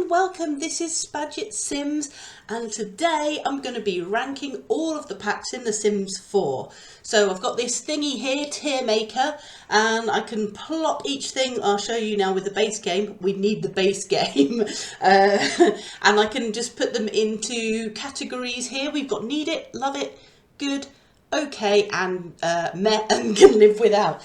and welcome. This is Spadget Sims, and today I'm going to be ranking all of the packs in The Sims 4. So I've got this thingy here, tier maker, and I can plop each thing. I'll show you now with the base game. We need the base game. And I can just put them into categories here. We've got need it, love it, good, okay, and meh, and can live without.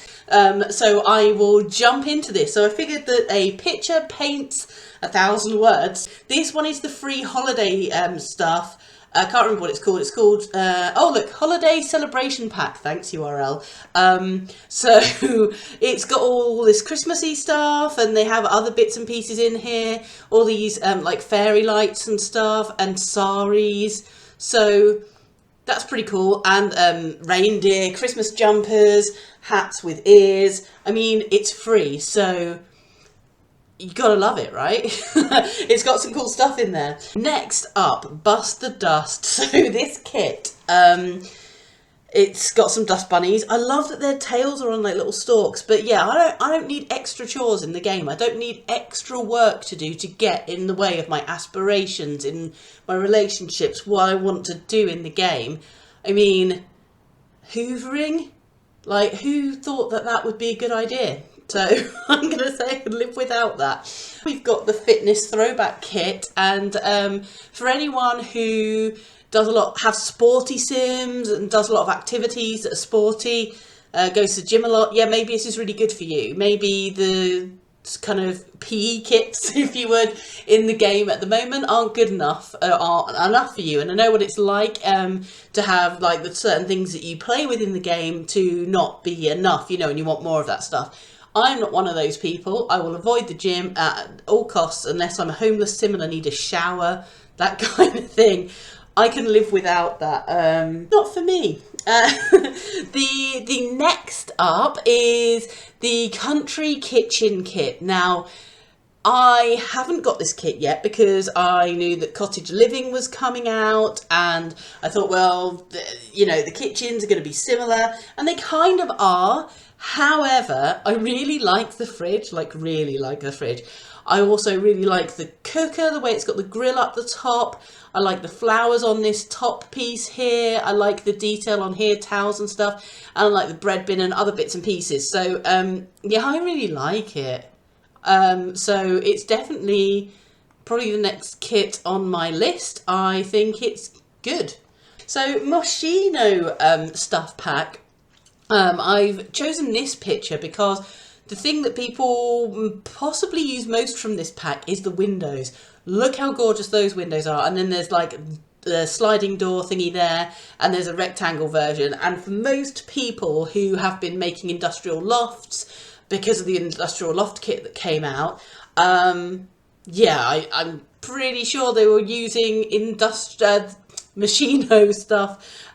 So I will jump into this. So I figured that a picture paints 1,000 words. This one is the free holiday stuff. I can't remember what it's called. It's called, oh look, Holiday Celebration Pack. Thanks, URL. So it's got all this Christmassy stuff, and they have other bits and pieces in here. All these like fairy lights and stuff, and saris. So that's pretty cool. And reindeer, Christmas jumpers, hats with ears. I mean, it's free, so you gotta love it, right? It's got some cool stuff in there. Next up, Bust the Dust. So this kit, it's got some dust bunnies. I love that their tails are on like little stalks, but yeah, I don't need extra chores in the game. I don't need extra work to do to get in the way of my aspirations, in my relationships, what I want to do in the game. I mean, hoovering? Like, who thought that that would be a good idea? So I'm going to say I can live without that. We've got the fitness throwback kit, and for anyone who does have sporty sims and does a lot of activities that are sporty, goes to the gym a lot, yeah, maybe this is really good for you. Maybe the kind of PE kits, if you would, in the game at the moment aren't good enough, aren't enough for you. And I know what it's like to have like the certain things that you play with in the game to not be enough, you know, and you want more of that stuff. I'm not one of those people. I will avoid the gym at all costs unless I'm a homeless sim and I need a shower, that kind of thing. I can live without that. Not for me. The next up is the Country Kitchen Kit. Now, I haven't got this kit yet because I knew that cottage living was coming out, and I thought, well, you know, the kitchens are going to be similar, and they kind of are. However, I really like the fridge, like really like the fridge. I also really like the cooker, the way it's got the grill up the top. I like the flowers on this top piece here. I like the detail on here, towels and stuff. And I like the bread bin and other bits and pieces. So, yeah, I really like it. So it's definitely probably the next kit on my list. I think it's good. So Moschino stuff pack. I've chosen this picture because the thing that people possibly use most from this pack is the windows. Look how gorgeous those windows are. And then there's like the sliding door thingy there, and there's a rectangle version. And for most people who have been making industrial lofts because of the industrial loft kit that came out, yeah, I'm pretty sure they were using Moschino stuff.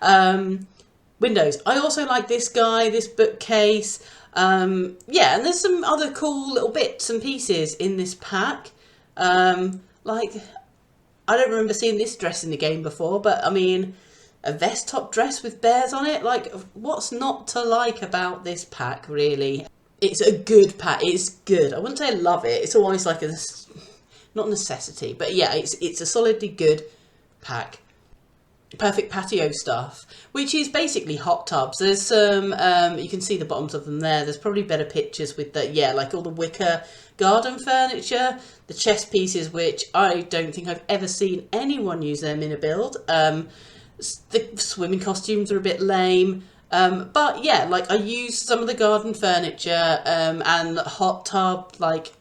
Windows. I also like this guy, this bookcase. Yeah, and there's some other cool little bits and pieces in this pack. Like, I don't remember seeing this dress in the game before, but I mean, a vest top dress with bears on it. Like, what's not to like about this pack, really? It's a good pack. It's good. I wouldn't say I love it. It's almost like a, not necessity, but yeah, it's a solidly good pack. Perfect patio stuff, which is basically hot tubs. There's some, you can see the bottoms of them there. There's probably better pictures with the, yeah, like all the wicker garden furniture, the chess pieces, which I don't think I've ever seen anyone use them in a build. The swimming costumes are a bit lame. But yeah, like I used some of the garden furniture, and hot tub, like,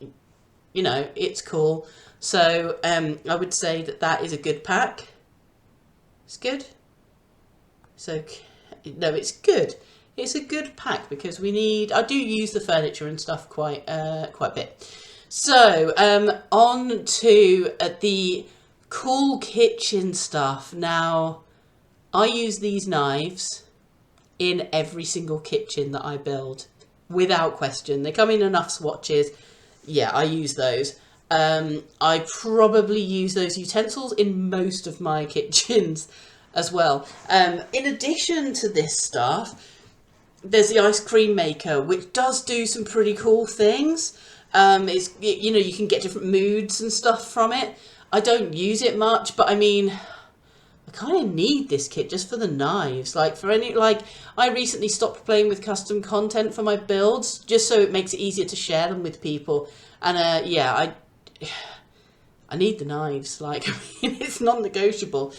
you know, it's cool. So, I would say that that is a good pack. It's good. So, no, it's good. It's a good pack because we need, I do use the furniture and stuff quite a bit. So, on to the cool kitchen stuff. Now, I use these knives in every single kitchen that I build, without question. They come in enough swatches. Yeah, I use those. I probably use those utensils in most of my kitchens as well. In addition to this stuff, there's the ice cream maker, which does do some pretty cool things. It's, you know, you can get different moods and stuff from it. I don't use it much, but I mean, I kind of need this kit just for the knives. Like for any, like I recently stopped playing with custom content for my builds just so it makes it easier to share them with people. And yeah, I need the knives. Like, I mean, it's non-negotiable.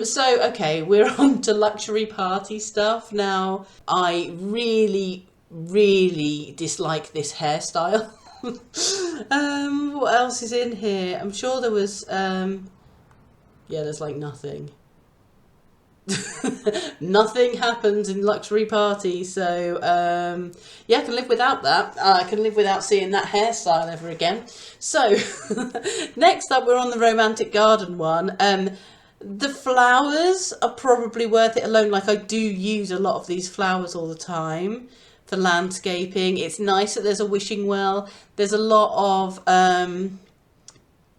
So okay, we're on to luxury party stuff now. I really, really dislike this hairstyle. What else is in here? I'm sure there was yeah, there's like nothing. Nothing happens in luxury parties, so yeah, I can live without that. I can live without seeing that hairstyle ever again. So next up, we're on the romantic garden one. The flowers are probably worth it alone. Like, I do use a lot of these flowers all the time for landscaping. It's nice that there's a wishing well. There's a lot of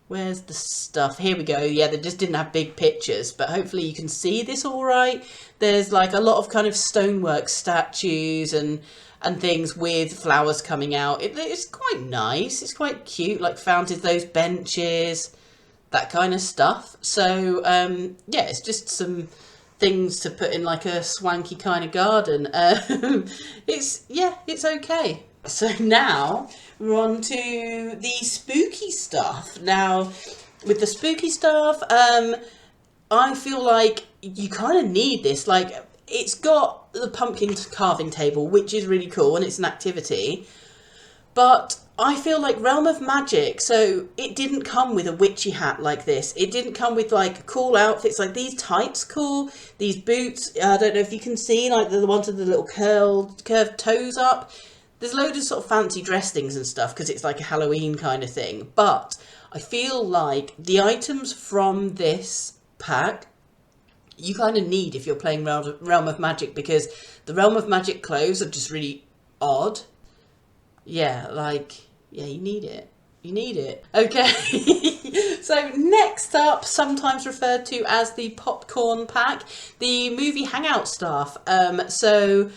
where's the stuff? Here we go. Yeah, they just didn't have big pictures, but hopefully you can see this all right. There's like a lot of kind of stonework statues and things with flowers coming out. It's quite nice. It's quite cute, like fountains, those benches, that kind of stuff. So yeah, it's just some things to put in like a swanky kind of garden. It's okay. So now we're on to the spooky stuff. Now, with the spooky stuff, I feel like you kind of need this. Like, it's got the pumpkin carving table, which is really cool, and it's an activity. But I feel like Realm of Magic, so it didn't come with a witchy hat like this. It didn't come with like cool outfits, like these tights cool, these boots. I don't know if you can see, like the ones with the little curved toes up. There's loads of sort of fancy dress things and stuff because it's like a Halloween kind of thing. But I feel like the items from this pack, you kind of need if you're playing Realm of Magic, because the Realm of Magic clothes are just really odd. Yeah, like, yeah, you need it. You need it. Okay. So next up, sometimes referred to as the popcorn pack, the movie hangout stuff. So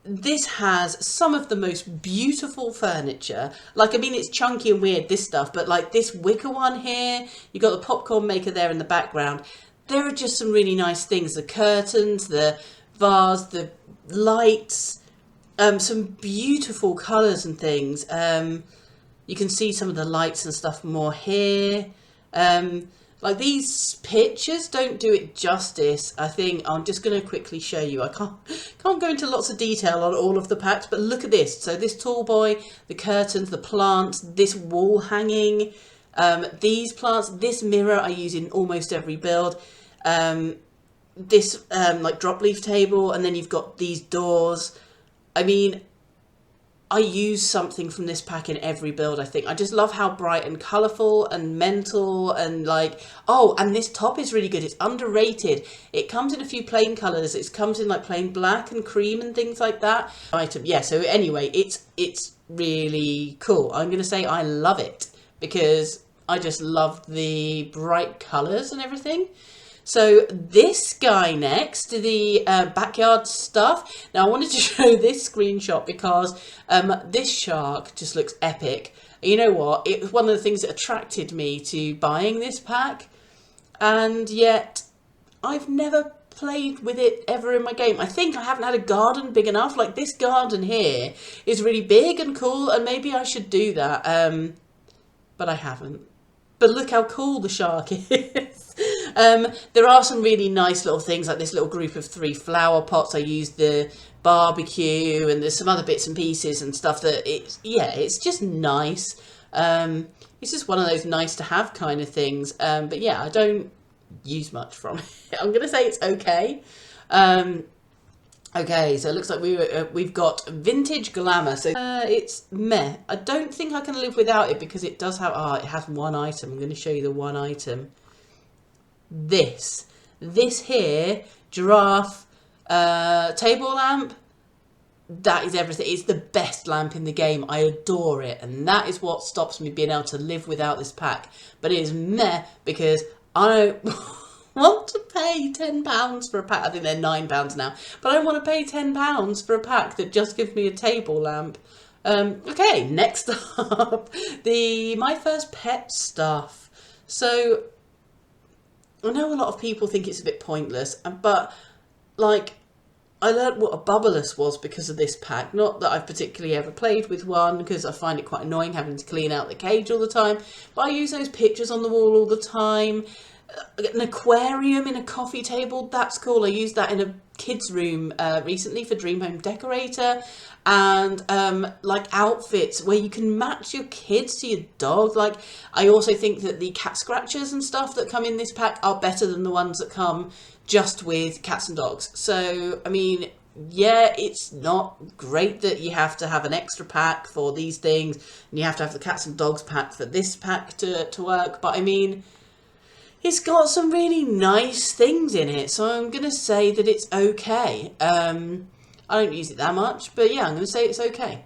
this has some of the most beautiful furniture. Like, I mean, it's chunky and weird, this stuff, but like this wicker one here, you got the popcorn maker there in the background. There are just some really nice things. The curtains, the vase, the lights, some beautiful colours and things. You can see some of the lights and stuff more here. Like, these pictures don't do it justice. I think I'm just going to quickly show you. I can't go into lots of detail on all of the packs, but look at this. So this tall boy, the curtains, the plants, this wall hanging, these plants, this mirror I use in almost every build, this like drop leaf table, and then you've got these doors. I mean, I use something from this pack in every build, I think. I just love how bright and colourful and mental and like... Oh, and this top is really good. It's underrated. It comes in a few plain colours. It comes in like plain black and cream and things like that. Yeah, so anyway, it's really cool. I'm going to say I love it because I just love the bright colours and everything. So this guy next, the backyard stuff. Now I wanted to show this screenshot because this shark just looks epic. You know what? It was one of the things that attracted me to buying this pack. And yet I've never played with it ever in my game. I think I haven't had a garden big enough. Like, this garden here is really big and cool, and maybe I should do that. But I haven't. But look how cool the shark is. There are some really nice little things, like this little group of 3 flower pots. I used the barbecue, and there's some other bits and pieces and stuff that it's just nice. It's just one of those nice to have kind of things. But yeah, I don't use much from it. I'm going to say it's okay. Okay, so it looks like we've got vintage glamour. So it's meh. I don't think I can live without it because it does have... it has one item. I'm going to show you the one item. This here, giraffe table lamp, that is everything. It's the best lamp in the game. I adore it, and that is what stops me being able to live without this pack. But it is meh because I don't want to pay £10 for a pack. I think they're £9 now, but I don't want to pay £10 for a pack that just gives me a table lamp. Okay, next up, the My First Pet stuff. So I know a lot of people think it's a bit pointless, but like, I learned what a bubbleless was because of this pack. Not that I've particularly ever played with one, because I find it quite annoying having to clean out the cage all the time. But I use those pictures on the wall all the time. An aquarium in a coffee table, that's cool. I used that in a kids room recently for Dream Home Decorator. And like outfits where you can match your kids to your dog. Like, I also think that the cat scratchers and stuff that come in this pack are better than the ones that come just with cats and dogs. So I mean, yeah, it's not great that you have to have an extra pack for these things, and you have to have the cats and dogs pack for this pack to work, but I mean, it's got some really nice things in it, so I'm going to say that it's okay. I don't use it that much, but yeah, I'm going to say it's okay.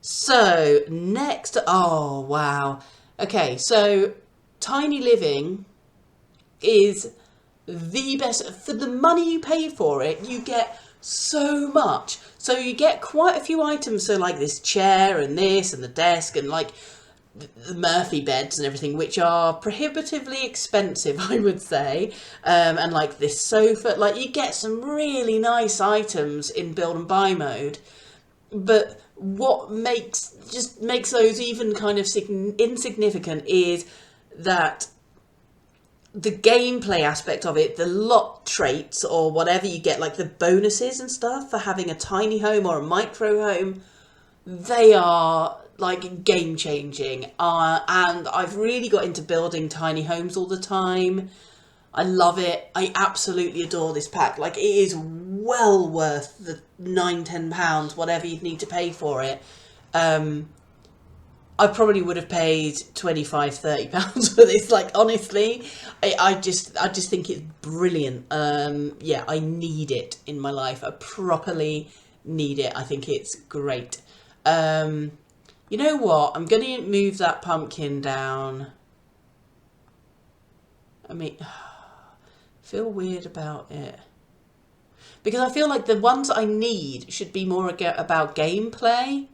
So, next, oh, wow. Okay, so Tiny Living is the best. For the money you pay for it, you get so much. So you get quite a few items, so like this chair and this and the desk and like the Murphy beds and everything, which are prohibitively expensive, I would say, and like this sofa. Like, you get some really nice items in build and buy mode, but what makes those even kind of insignificant is that the gameplay aspect of it, the lot traits or whatever you get, like the bonuses and stuff for having a tiny home or a micro home, they are like game changing. And I've really got into building tiny homes all the time. I love it. I absolutely adore this pack. Like, it is well worth the £9-10, whatever you need to pay for it. I probably would have paid £25-30 for this. Like, honestly, I just think it's brilliant. Yeah, I need it in my life. I properly need it. I think it's great. You know what? I'm going to move that pumpkin down. I mean, I feel weird about it, because I feel like the ones I need should be more about gameplay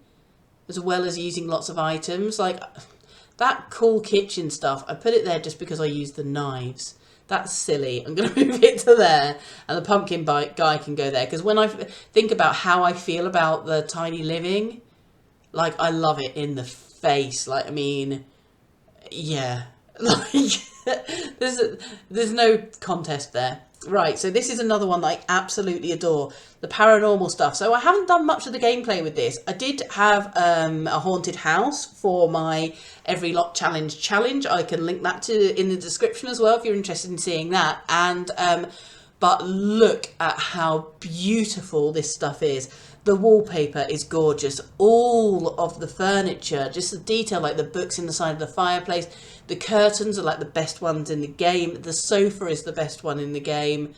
as well as using lots of items. Like that cool kitchen stuff, I put it there just because I use the knives. That's silly. I'm going to move it to there, and the pumpkin guy can go there, because when I think about how I feel about the Tiny Living, like, I love it in the face. Like, I mean, yeah, like there's no contest there. Right, so this is another one that I absolutely adore, the paranormal stuff. So I haven't done much of the gameplay with this. I did have a haunted house for my Every Lot challenge. I can link that to in the description as well if you're interested in seeing that. And but look at how beautiful this stuff is. The wallpaper is gorgeous. All of the furniture, just the detail, like the books in the side of the fireplace. The curtains are like the best ones in the game. The sofa is the best one in the game.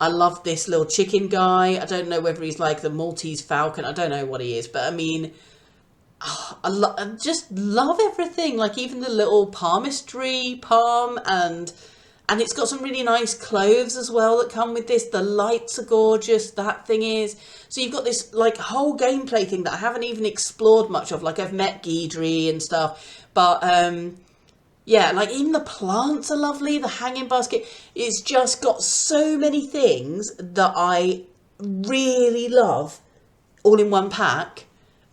I love this little chicken guy. I don't know whether he's like the Maltese Falcon. I don't know what he is, but I mean, I just love everything. Like, even the little palmistry palm, and it's got some really nice clothes as well that come with this. The lights are gorgeous, that thing is. So you've got this like whole gameplay thing that I haven't even explored much of. Like, I've met Guidry and stuff, but yeah, like even the plants are lovely. The hanging basket, it's just got so many things that I really love all in one pack.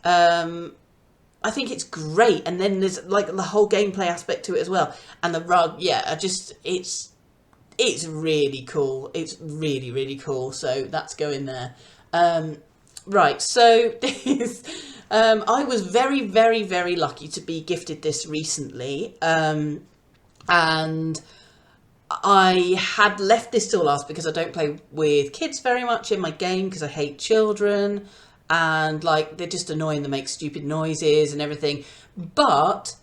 I think it's great. And then there's like the whole gameplay aspect to it as well. And the rug, yeah, it's really cool. It's really, really cool. So that's going there. Right, so this, I was very, very, very lucky to be gifted this recently. And I had left this till last because I don't play with kids very much in my game, because I hate children. And like, they're just annoying, they make stupid noises and everything. But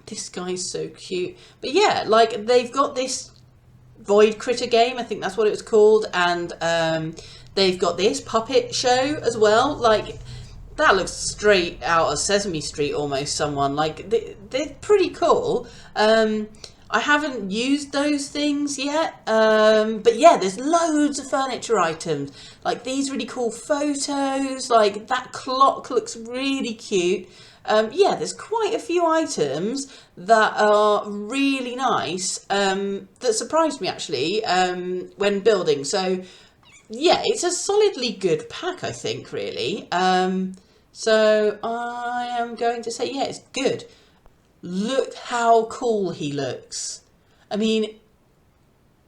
this guy's so cute. But yeah, like, they've got this Void Critter game, I think that's what it was called, and they've got this puppet show as well. Like, that looks straight out of Sesame Street almost, someone. Like, they're pretty cool. I haven't used those things yet, but yeah, there's loads of furniture items, like these really cool photos, like that clock looks really cute. Yeah, there's quite a few items that are really nice, that surprised me actually, when building. So yeah, it's a solidly good pack, I think, really. So I am going to say, yeah, it's good. Look how cool he looks. I mean,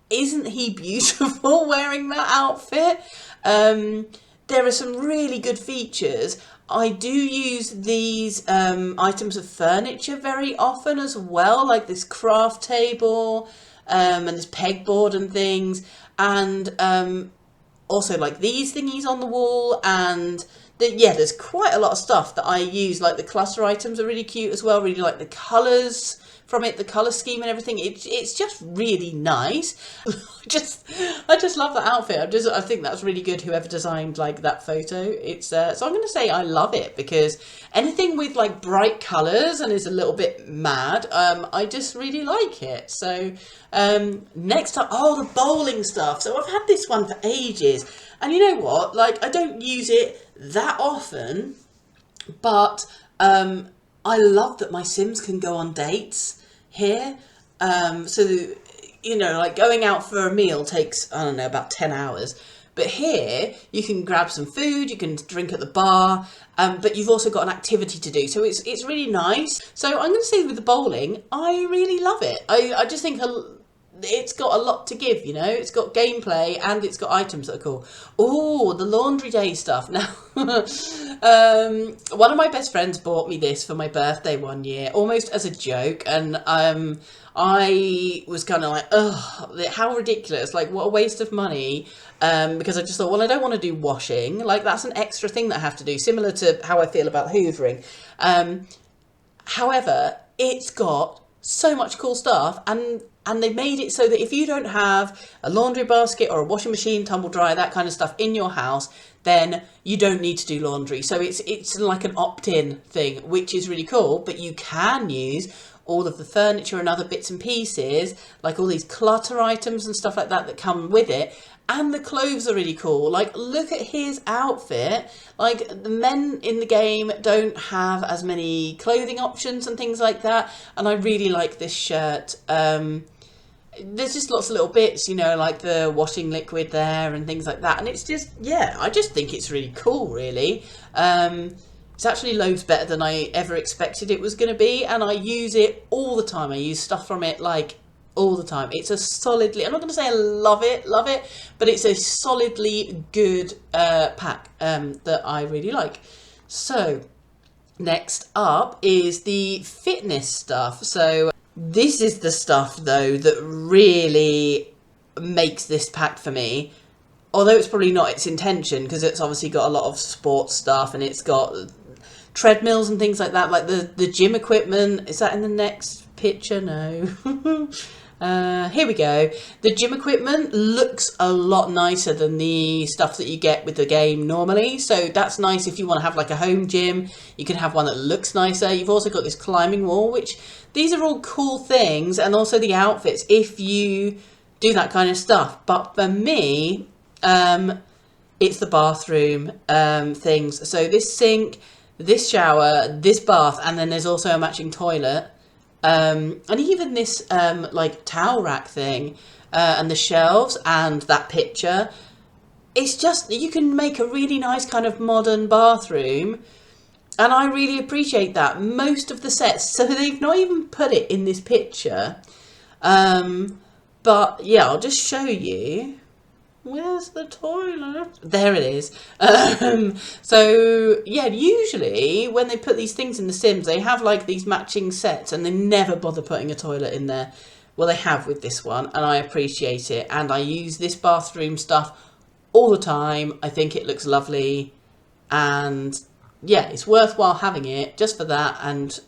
isn't he beautiful wearing that outfit? There are some really good features. I do use these items of furniture very often as well, like this craft table, and this pegboard and things, and also like these thingies on the wall, and yeah, there's quite a lot of stuff that I use. Like the cluster items are really cute as well. Really like the colours from it, the colour scheme and everything. It's just really nice. I just love that outfit. I think that's really good. Whoever designed like that photo, it's so I'm going to say I love it, because anything with like bright colours and is a little bit mad, I just really like it. So next up, oh, the bowling stuff. So I've had this one for ages, and you know what? Like, I don't use it that often, but I love that my Sims can go on dates here. So, you know, like going out for a meal takes, I don't know, about 10 hours. But here you can grab some food, you can drink at the bar, but you've also got an activity to do. So it's really nice. So I'm going to say with the bowling, I really love it. I just think it's got a lot to give, you know. It's got gameplay and it's got items that are cool. Oh, the laundry day stuff. Now, one of my best friends bought me this for my birthday one year, almost as a joke, and I was kind of like, ugh, how ridiculous, like what a waste of money, because I just thought, well, I don't want to do washing, like that's an extra thing that I have to do, similar to how I feel about hoovering. However, it's got so much cool stuff, and they made it so that if you don't have a laundry basket or a washing machine, tumble dryer, that kind of stuff in your house, then you don't need to do laundry. So it's like an opt-in thing, which is really cool. But you can use all of the furniture and other bits and pieces, like all these clutter items and stuff like that that come with it. And the clothes are really cool. Like, look at his outfit. Like, the men in the game don't have as many clothing options and things like that. And I really like this shirt. There's just lots of little bits, you know, like the washing liquid there and things like that. And it's just, yeah, I just think it's really cool, really. It's actually loads better than I ever expected it was going to be. And I use it all the time. I use stuff from it, like, all the time. It's a solidly, I'm not going to say I love it, but it's a solidly good pack that I really like. So next up is the fitness stuff. So this is the stuff though that really makes this pack for me, although it's probably not its intention, because it's obviously got a lot of sports stuff and it's got treadmills and things like that, like the gym equipment. Is that in the next picture? No. Here we go. The gym equipment looks a lot nicer than the stuff that you get with the game normally. So that's nice if you want to have like a home gym. You can have one that looks nicer. You've also got this climbing wall, which these are all cool things. And also the outfits if you do that kind of stuff. But for me, it's the bathroom things. So this sink, this shower, this bath, and then there's also a matching toilet. And even this like towel rack thing, and the shelves and that picture, it's just, you can make a really nice kind of modern bathroom, and I really appreciate that. Most of the sets, so they've not even put it in this picture, but yeah, I'll just show you. Where's the toilet? There it is. So yeah, usually when they put these things in The Sims, they have like these matching sets and they never bother putting a toilet in there. Well, they have with this one, and I appreciate it. And I use this bathroom stuff all the time. I think it looks lovely, and yeah, it's worthwhile having it just for that. And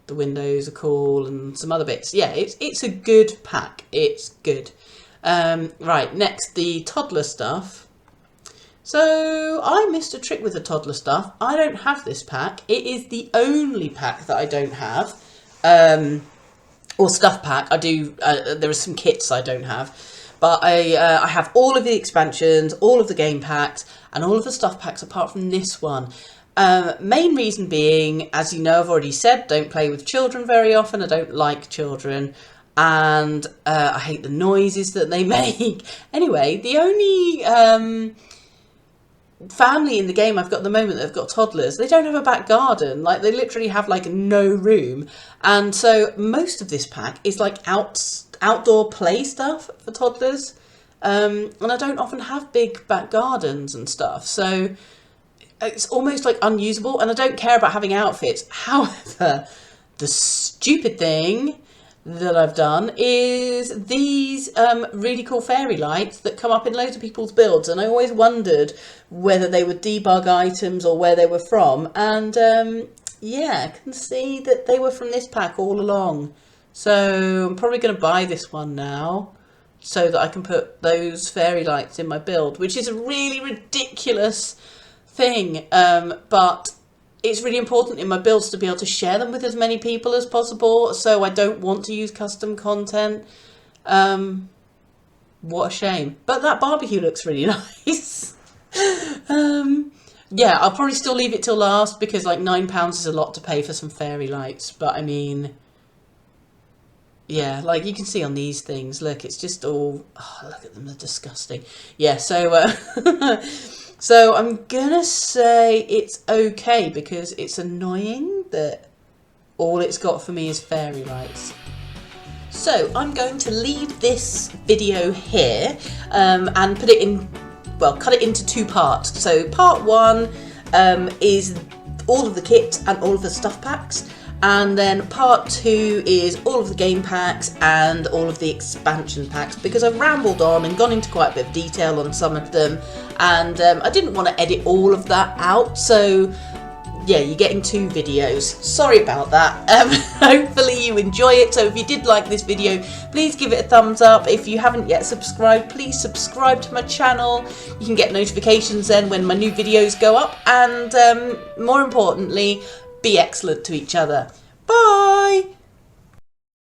the windows are cool and some other bits. Yeah, it's a good pack. It's good. Right, next, the toddler stuff. So I missed a trick with the toddler stuff. I don't have this pack. It is the only pack that I don't have. or stuff pack. I do, there are some kits I don't have, but I have all of the expansions, all of the game packs, and all of the stuff packs apart from this one. Main reason being, as you know, I've already said, don't play with children very often. I don't like children, and I hate the noises that they make. Anyway, the only family in the game I've got at the moment that have got toddlers, they don't have a back garden. Like, they literally have like no room, and so most of this pack is like outdoor play stuff for toddlers, and I don't often have big back gardens and stuff, so it's almost like unusable, and I don't care about having outfits. However, the stupid thing that I've done is these really cool fairy lights that come up in loads of people's builds, and I always wondered whether they were debug items or where they were from, and yeah, I can see that they were from this pack all along. So I'm probably going to buy this one now so that I can put those fairy lights in my build, which is a really ridiculous thing, but it's really important in my builds to be able to share them with as many people as possible, so I don't want to use custom content. What a shame. But that barbecue looks really nice. Yeah, I'll probably still leave it till last, because like £9 is a lot to pay for some fairy lights, but I mean, yeah, like you can see on these things, look, it's just all, oh, look at them, they're disgusting. Yeah, so so I'm gonna say it's okay, because it's annoying that all it's got for me is fairy lights. So I'm going to leave this video here and put it in, well, cut it into two parts. So part one is all of the kit and all of the stuff packs, and then part two is all of the game packs and all of the expansion packs, because I've rambled on and gone into quite a bit of detail on some of them, and I didn't want to edit all of that out, so yeah, you're getting two videos. Sorry about that. Hopefully you enjoy it. So if you did like this video, please give it a thumbs up. If you haven't yet subscribed, please subscribe to my channel. You can get notifications then when my new videos go up, and more importantly, be excellent to each other. Bye!